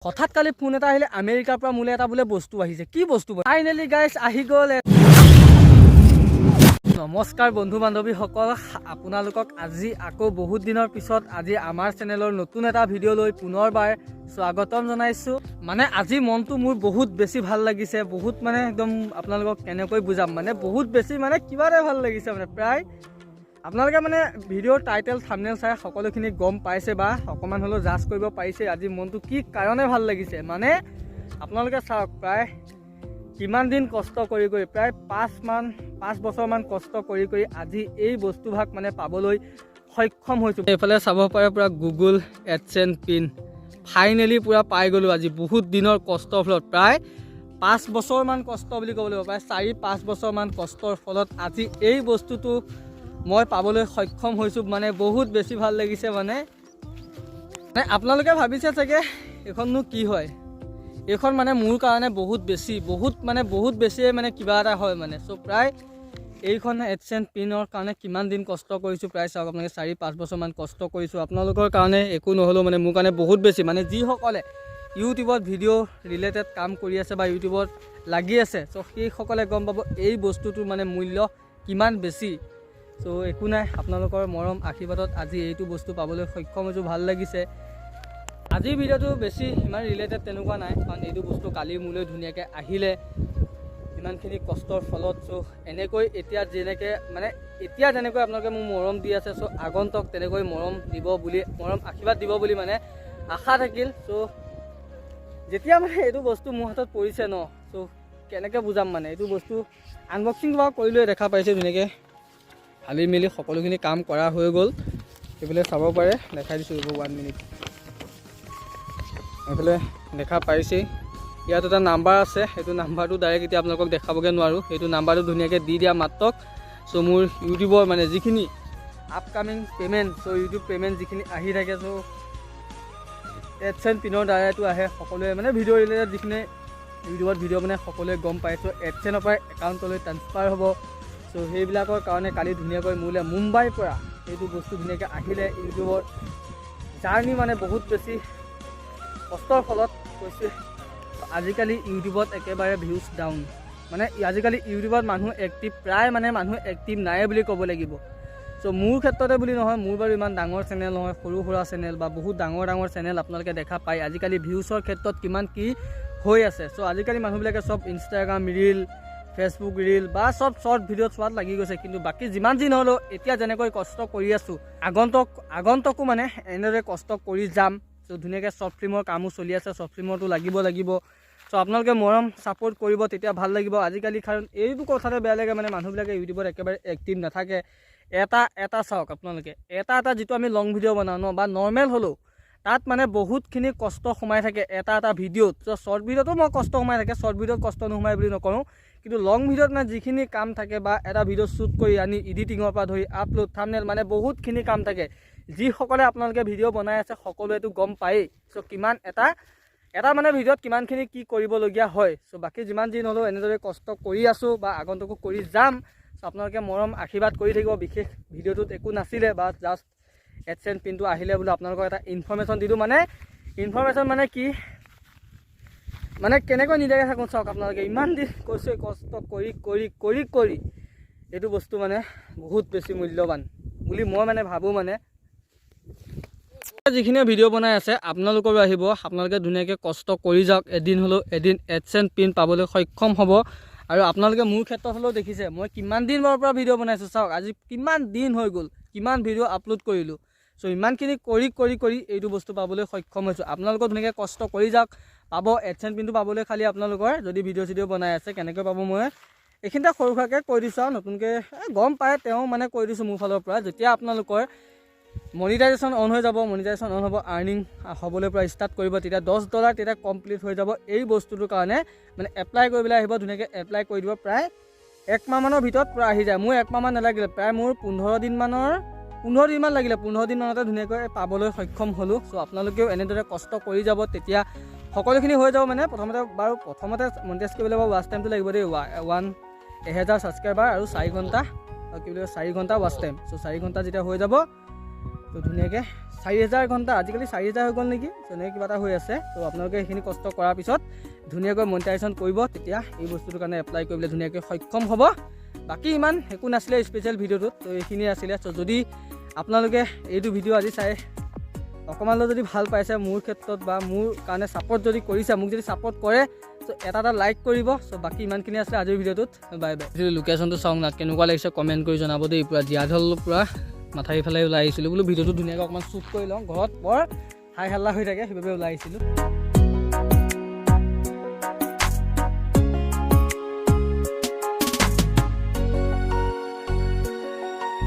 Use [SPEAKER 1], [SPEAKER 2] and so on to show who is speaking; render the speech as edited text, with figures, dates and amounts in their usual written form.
[SPEAKER 1] হঠাৎ কালি ফোন এটা আহিলে আমেৰিকাৰ পৰা মোলে এটা বোলে বস্তু আহিছে কি বস্তু ফাইনেলি গাইজ আহি গ'ল নমস্কাৰ বন্ধু বান্ধৱীসকল আপোনালোকক আজি আকৌ বহুত দিনৰ পিছত আজি আমাৰ চেনেলৰ নতুন এটা ভিডিঅ' লৈ পুনৰবাৰ স্বাগতম জনাইছোঁ মানে আজি মনটো মোৰ বহুত বেছি ভাল লাগিছে বহুত মানে একদম আপোনালোকক কেনেকৈ বুজাম মানে বহুত বেছি মানে কিবা এটা ভাল লাগিছে মানে প্ৰায় আপোনালোকে মানে ভিডিঅ'ৰ টাইটেল থাম্বনেল চাই সকলোখিনি গম পাইছে বা অকণমান হ'লেও জাজ কৰিব পাৰিছে আজি মনটো কি কাৰণে ভাল লাগিছে মানে আপোনালোকে চাওক প্ৰায় কিমান দিন কষ্ট কৰি প্ৰায় 5 বছৰমান কষ্ট কৰি আজি এই বস্তুভাগ মানে পাবলৈ সক্ষম হৈছোঁ এইফালে চাব পাৰে পূৰা গুগল এডচেন্স পিন ফাইনেলি পূৰা পাই গ'লোঁ আজি বহুত দিনৰ কষ্টৰ ফলত প্ৰায় 5 বছৰমান কষ্ট বুলি ক'ব লাগিব প্ৰায় 4-5 বছৰমান কষ্টৰ ফলত আজি এই বস্তুটো মই পাবলৈ সক্ষম হৈছোঁ মানে বহুত বেছি ভাল লাগিছে মানে আপোনালোকে ভাবিছে চাগে এইখননো কি হয় এইখন মানে মোৰ কাৰণে বহুত বেছিয়ে মানে কিবা এটা হয় মানে চ' প্ৰায় এইখন এডচেন্স পিনৰ কাৰণে কিমান দিন কষ্ট কৰিছোঁ প্ৰায় চাওক আপোনালোকে 4-5 বছৰমান কষ্ট কৰিছোঁ আপোনালোকৰ কাৰণে একো নহ'লেও মানে মোৰ কাৰণে বহুত বেছি মানে যিসকলে ইউটিউবত ভিডিঅ' ৰিলেটেড কাম কৰি আছে বা ইউটিউবত লাগি আছে চ' সেইসকলে গম পাব এই বস্তুটোৰ মানে মূল্য কিমান বেছি চ' একো নাই আপোনালোকৰ মৰম আশীৰ্বাদত আজি এইটো বস্তু পাবলৈ সক্ষম হৈছোঁ ভাল লাগিছে আজিৰ ভিডিঅ'টো বেছি ইমান ৰিলেটেড তেনেকুৱা নাই কাৰণ এইটো বস্তু কালি মোলৈ ধুনীয়াকৈ আহিলে ইমানখিনি কষ্টৰ ফলত চ' এনেকৈ এতিয়া যেনেকৈ আপোনালোকে মোক মৰম দি আছে চ' আগন্তুক তেনেকৈ মৰম আশীৰ্বাদ দিব বুলি মানে আশা থাকিল চ' যেতিয়া মানে এইটো বস্তু মোৰ হাতত পৰিছে ন চ' কেনেকৈ বুজাম মানে এইটো বস্তু আনবক্সিং বাৰু কৰিলৈ দেখা পাইছে ধুনীয়াকৈ হালি মেলি সকলোখিনি কাম কৰা হৈ গ'ল এইফালে চাব পাৰে দেখাই দিছোঁ 1 মিনিট এইফালে দেখা পাইছেই ইয়াত এটা নাম্বাৰ আছে সেইটো নাম্বাৰটো ডাইৰেক্ট এতিয়া আপোনালোকক দেখাবগৈ নোৱাৰোঁ সেইটো নাম্বাৰটো ধুনীয়াকৈ দি দিয়া মাত্ৰক চ' মোৰ ইউটিউবৰ মানে যিখিনি আপকামিং পে'মেণ্ট চ' ইউটিউব পে'মেণ্ট যিখিনি আহি থাকে চ' এডচেন্স পিনৰ দ্বাৰাইটো আহে সকলোৱে মানে ভিডিঅ' ৰিলেটেড যিখিনি ইউটিউবত ভিডিঅ' মানে সকলোৱে গম পায় চ' এডচেন্সৰ পৰা একাউণ্টলৈ ট্ৰান্সফাৰ হ'ব চ' সেইবিলাকৰ কাৰণে কালি ধুনীয়াকৈ মোলৈ মুম্বাইৰ পৰা এইটো বস্তু ধুনীয়াকৈ আহিলে ইউটিউবৰ জাৰ্ণি মানে বহুত বেছি কষ্টৰ ফলত কৈছে আজিকালি ইউটিউবত একেবাৰে ভিউজ ডাউন মানে আজিকালি ইউটিউবত মানুহ এক্টিভ নাই বুলি ক'ব লাগিব চ' মোৰ ক্ষেত্ৰতে বুলি নহয় মোৰ বাৰু ইমান ডাঙৰ চেনেল নহয় সৰু সুৰা চেনেল বা বহুত ডাঙৰ চেনেল আপোনালোকে দেখা পায় আজিকালি ভিউজৰ ক্ষেত্ৰত কিমান কি হৈ আছে চ' আজিকালি মানুহবিলাকে চব ইনষ্টাগ্ৰাম ৰিল ফেচবুক ৰিল বা চব শ্বৰ্ট ভিডিঅ'ত চোৱাত লাগি গৈছে কিন্তু বাকী যিমান দিন হ'লেও এতিয়া যেনেকৈ কষ্ট কৰি আছোঁ আগন্তুকো মানে এনেদৰে কষ্ট কৰি যাম চ' ধুনীয়াকৈ শ্বৰ্ট ফিল্মৰ কামো চলি আছে শ্বৰ্ট ফিল্মতো লাগিব চ' আপোনালোকে মৰম ছাপোৰ্ট কৰিব তেতিয়া ভাল লাগিব আজিকালি কাৰণ এইটো কথাতে বেয়া লাগে মানে মানুহবিলাকে ইউটিউবত একেবাৰে এক্টিভ নাথাকে এটা চাওক আপোনালোকে এটা যিটো আমি লং ভিডিঅ' বনাওঁ ন বা নৰ্মেল হ'লেও তাত মানে বহুতখিনি কষ্ট সোমাই থাকে এটা ভিডিঅ'ত চ' শ্বৰ্ট ভিডিঅ'তো মই কষ্ট সোমাই থাকে শ্বৰ্ট ভিডিঅ'ত কষ্ট নোসোমাই বুলি নকৰোঁ কিন্তু লং ভিডিঅ'ত মানে যিখিনি কাম থাকে বা এটা ভিডিঅ' শ্বুট কৰি আনি এডিটিঙৰ পৰা ধৰি আপলোড থাম্বনেল মানে বহুতখিনি কাম থাকে যিসকলে আপোনালোকে ভিডিঅ' বনাই আছে সকলোৱেতো গম পায়েই চ' কিমান এটা মানে ভিডিঅ'ত কিমানখিনি কি কৰিবলগীয়া হয় চ' বাকী যিমান দিন হ'লেও এনেদৰে কষ্ট কৰি আছোঁ বা আগন্তুকো কৰি যাম চ' আপোনালোকে মৰম আশীৰ্বাদ কৰি থাকিব বিশেষ ভিডিঅ'টোত একো নাছিলে বা জাষ্ট এডচেন্স পিনটো আহিলে বোলো আপোনালোকক এটা ইনফৰ্মেশ্যন দিলোঁ মানে ইনফৰ্মেশ্যন মানে কি মানে কেনেকৈ নিদিয়াকৈ থাকোঁ চাওক আপোনালোকে ইমান দিন কৈছে কষ্ট কৰি এইটো বস্তু মানে বহুত বেছি মূল্যৱান বুলি মই মানে ভাবোঁ মানে যিখিনি ভিডিঅ' বনাই আছে আপোনালোকৰো আহিব আপোনালোকে ধুনীয়াকৈ কষ্ট কৰি যাওক এদিন এডচেন্স পিন পাবলৈ সক্ষম হ'ব আৰু আপোনালোকে মোৰ ক্ষেত্ৰত হ'লেও দেখিছে মই কিমান দিন বাৰৰ পৰা ভিডিঅ' বনাইছোঁ চাওক আজি কিমান দিন হৈ গ'ল কিমান ভিডিঅ' আপলোড কৰিলোঁ চ' ইমানখিনি কৰি এইটো বস্তু পাবলৈ সক্ষম হৈছোঁ আপোনালোকৰ ধুনীয়াকৈ কষ্ট কৰি যাওক পাব এডচেন্স পিনটো পাবলৈ খালি আপোনালোকৰ যদি ভিডিঅ' চিডিঅ' বনাই আছে কেনেকৈ পাব মই এইখিনিতে সৰু সুৰাকৈ কৈ দিছোঁ আৰু নতুনকৈ গম পায় তেওঁ মানে কৈ দিছোঁ মোৰ ফালৰ পৰা যেতিয়া আপোনালোকৰ মনিটাইজেশ্যন অন হৈ যাব মনিটাইজেশ্যন অন হ'ব আৰ্নিং হ'বলৈ পৰা ষ্টাৰ্ট কৰিব তেতিয়া $10 তেতিয়া কমপ্লিট হৈ যাব এই বস্তুটোৰ কাৰণে মানে এপ্লাই কৰিবলৈ আহিব ধুনীয়াকৈ এপ্লাই কৰি দিব প্ৰায় 1 মাহমানৰ ভিতৰত পূৰা আহি যায় মোৰ 1 মাহমান নালাগিলে প্ৰায় মোৰ 15 দিনমান লাগিলে 15 দিনমানতে ধুনীয়াকৈ পাবলৈ সক্ষম হ'লোঁ চ' আপোনালোকেও এনেদৰে কষ্ট কৰি যাব তেতিয়া সকলোখিনি হৈ যাব মানে প্ৰথমতে মনিটাইজ কৰিবলৈ বাৰু ৱাচ টাইমটো লাগিব দেই 1000 ছাবস্ক্ৰাইবাৰ আৰু 4 ঘণ্টা ৱাচ টাইম চ' 4 ঘণ্টা যেতিয়া হৈ যাব তো ধুনীয়াকৈ 4000 ঘণ্টা আজিকালি 4000 হৈ গ'ল নেকি তেনেকৈ কিবা এটা হৈ আছে তো আপোনালোকে সেইখিনি কষ্ট কৰাৰ পিছত ধুনীয়াকৈ মনিটাইজেশ্যন কৰিব তেতিয়া এই বস্তুটোৰ কাৰণে এপ্লাই কৰিবলৈ ধুনীয়াকৈ সক্ষম হ'ব বাকী ইমান একো নাছিলে স্পেচিয়েল ভিডিঅ'টোত তো এইখিনি আছিলে তো যদি আপোনালোকে এইটো ভিডিঅ' আজি চাই অকণমানলৈ যদি ভাল পাইছে মোৰ ক্ষেত্ৰত বা মোৰ কাৰণে ছাপোৰ্ট যদি কৰিছে মোক যদি ছাপোৰ্ট কৰে তো এটা লাইক কৰিব চ' বাকী ইমানখিনি আছিলে আজিৰ ভিডিঅ'টোত বাই বাই লোকেশ্যনটো চাওঁ না কেনেকুৱা লাগিছে কমেণ্ট কৰি জনাব দেই পূৰা জীয়াঢল পূৰা মাথাৰি ফালে ওলাই আহিছিলোঁ বোলো ভিডিঅ'টো ধুনীয়াকৈ অকণমান শ্বুট কৰি লওঁ ঘৰত বৰ হাই হাল্লা হৈ থাকে সেইবাবে ওলাই আহিছিলোঁ